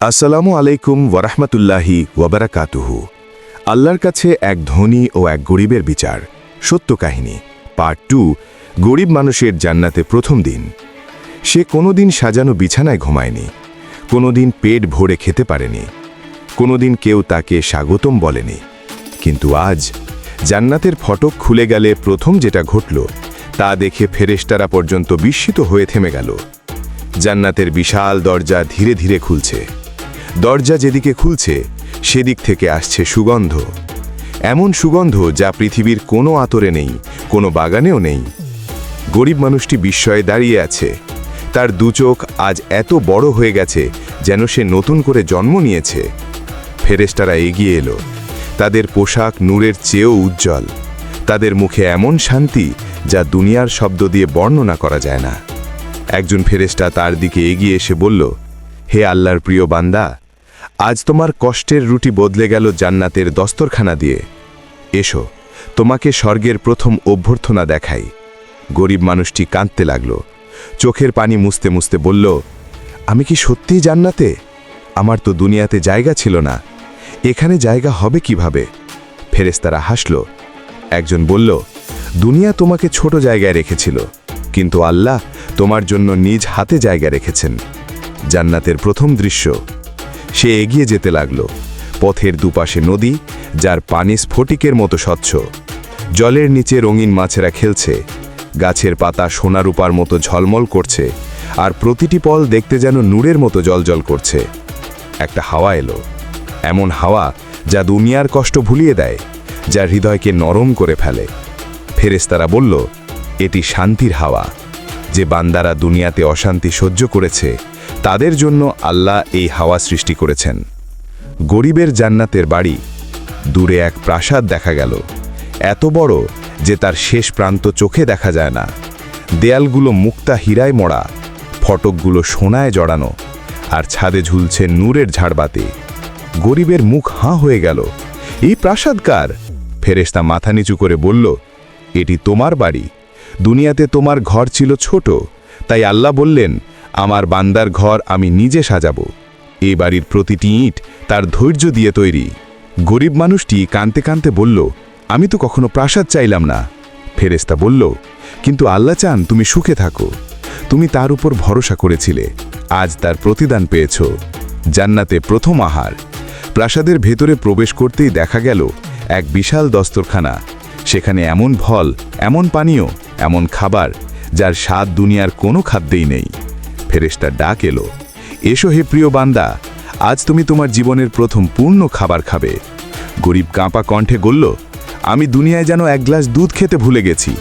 আসসালামু আলাইকুম ওয়ারাহমাতুল্লাহি ওয়াবারাকাতুহু। আল্লাহর কাছে এক ধনী ও এক গরিবের বিচার, সত্য কাহিনী, পার্ট 2। গরিব মানুষের জান্নাতে প্রথম দিন। সে কোনোদিন সাজানো বিছানায় ঘুমায়নি, কোনোদিন পেট ভরে খেতে পারেনি, কোনোদিন কেউ তাকে স্বাগতম বলেনি। কিন্তু আজ জান্নাতের ফটক খুলে গেলে প্রথম যেটা ঘটল তা দেখে ফেরেশতারা পর্যন্ত বিস্মিত হয়ে থেমে গেল। জান্নাতের বিশাল দরজা ধীরে ধীরে খুলছে। দরজা যেদিকে খুলছে সেদিক থেকে আসছে সুগন্ধ, এমন সুগন্ধ যা পৃথিবীর কোনো আতরে নেই, কোনো বাগানেও নেই। গরিব মানুষটি বিস্ময়ে দাঁড়িয়ে আছে। তার দু চোখ আজ এত বড় হয়ে গেছে যেন সে নতুন করে জন্ম নিয়েছে। ফেরেশতারা এগিয়ে এলো। তাদের পোশাক নূরের চেয়েও উজ্জ্বল, তাদের মুখে এমন শান্তি যা দুনিয়ার শব্দ দিয়ে বর্ণনা করা যায় না। একজন ফেরেশতা তার দিকে এগিয়ে এসে বলল, হে আল্লাহর প্রিয় বান্দা, আজ তোমার কষ্টের রুটি বদলে গেল জান্নাতের দস্তরখানা দিয়ে। এসো, তোমাকে স্বর্গের প্রথম অভ্যর্থনা দেখাই। গরিব মানুষটি কাঁদতে লাগল, চোখের পানি মুছতে মুছতে বলল, আমি কি সত্যিই জান্নাতে? আমার তো দুনিয়াতে জায়গা ছিল না, এখানে জায়গা হবে কিভাবে? ফেরেশতারা হাসল। একজন বলল, দুনিয়া তোমাকে ছোট জায়গায় রেখেছিল, কিন্তু আল্লাহ তোমার জন্য নিজ হাতে জায়গা রেখেছেন। জান্নাতের প্রথম দৃশ্য। সে এগিয়ে যেতে লাগল। পথের দুপাশে নদী, যার পানি স্ফটিকের মতো স্বচ্ছ। জলের নিচে রঙিন মাছেরা খেলছে, গাছের পাতা সোনারূপার মতো ঝলমল করছে, আর প্রতিটি পল দেখতে যেন নূরের মতো জ্বলজ্বল করছে। একটা হাওয়া এলো, এমন হাওয়া যা দুনিয়ার কষ্ট ভুলিয়ে দেয়, যা হৃদয়কে নরম করে ফেলে। ফেরেশতারা বলল, এটি শান্তির হাওয়া। যে বান্দারা দুনিয়াতে অশান্তি সহ্য করেছে তাদের জন্য আল্লাহ এই হাওয়া সৃষ্টি করেছেন। গরিবের জান্নাতের বাড়ি। দূরে এক প্রাসাদ দেখা গেল, এত বড় যে তার শেষ প্রান্ত চোখে দেখা যায় না। দেয়ালগুলো মুক্তা হীরায় মোড়া, ফটকগুলো সোনায় জড়ানো, আর ছাদে ঝুলছে নূরের ঝাড়বাতি। গরিবের মুখ হাঁ হয়ে গেল। এই প্রাসাদ কার? ফেরেশতা মাথা নিচু করে বলল, এটি তোমার বাড়ি। দুনিয়াতে তোমার ঘর ছিল ছোট, তাই আল্লাহ বললেন, আমার বান্দার ঘর আমি নিজে সাজাবো। এই বাড়ির প্রতিটি ইট তার ধৈর্য দিয়ে তৈরি। গরিব মানুষটি কাঁদতে কাঁদতে বলল, আমি তো কখনো প্রাসাদ চাইলাম না। ফেরেশতা বলল, কিন্তু আল্লাহ চান তুমি সুখে থাকো। তুমি তার উপর ভরসা করেছিলে, আজ তার প্রতিদান পেয়েছ। জান্নাতে প্রথম আহার। প্রাসাদের ভেতরে প্রবেশ করতেই দেখা গেল এক বিশাল দস্তরখানা। সেখানে এমন ফল, এমন পানীয়, এমন খাবার যার স্বাদ দুনিয়ার কোনো খাদ্যেই নেই। ফেরেশতার ডাক এলো, এসো হে প্রিয় বান্দা, আজ তুমি তোমার জীবনের প্রথম পূর্ণ খাবার খাবে। গরিব কাঁপা কণ্ঠে বলল, আমি দুনিয়ায় যেন এক গ্লাস দুধ খেতে ভুলে গেছি,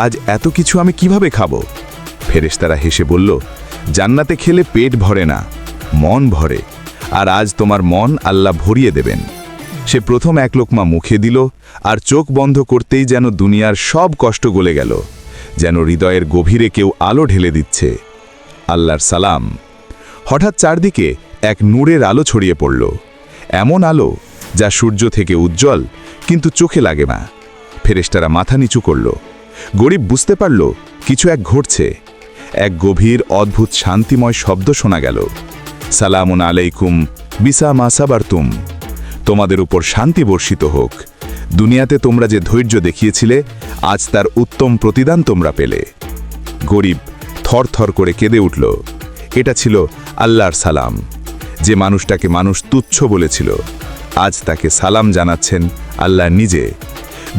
আজ এত কিছু আমি কিভাবে খাবো? ফেরেশতারা হেসে বলল, জান্নাতে খেলে পেট ভরে না, মন ভরে, আর আজ তোমার মন আল্লাহ ভরিয়ে দেবেন। সে প্রথম এক লোকমা মুখে দিল, আর চোখ বন্ধ করতেই যেন দুনিয়ার সব কষ্ট গলে গেল, যেন হৃদয়ের গভীরে কেউ আলো ঢেলে দিচ্ছে। আল্লাহর সালাম। হঠাৎ চারদিকে এক নূরের আলো ছড়িয়ে পড়ল, এমন আলো যা সূর্য থেকে উজ্জ্বল কিন্তু চোখে লাগে না। ফেরেশতারা মাথা নিচু করল। গরিব বুঝতে পারল কিছু এক ঘটছে। এক গভীর অদ্ভুত শান্তিময় শব্দ শোনা গেল, সালামুন আলাইকুম বিসা মা সাবারতুম। তোমাদের উপর শান্তি বর্ষিত হোক। দুনিয়াতে তোমরা যে ধৈর্য দেখিয়েছিলে, আজ তার উত্তম প্রতিদান তোমরা পেলে। গরিব থর থর করে কেঁদে উঠল। এটা ছিল আল্লাহর সালাম। যে মানুষটাকে মানুষ তুচ্ছ বলেছিল, আজ তাকে সালাম জানাচ্ছেন আল্লাহ নিজে।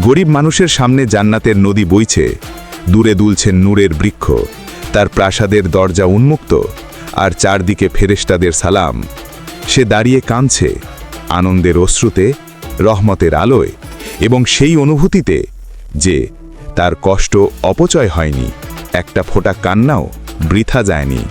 গরিব মানুষের সামনে জান্নাতের নদী বইছে, দূরে দুলছেন নূরের বৃক্ষ, তার প্রাসাদের দরজা উন্মুক্ত, আর চারদিকে ফেরেশতাদের সালাম। সে দাঁড়িয়ে কাঁদছে, আনন্দের অশ্রুতে, রহমতের আলোয়, এবং সেই অনুভূতিতে যে তার কষ্ট অপচয় হয়নি, একটা ফোঁটা কান্নাও বৃথা যায়নি।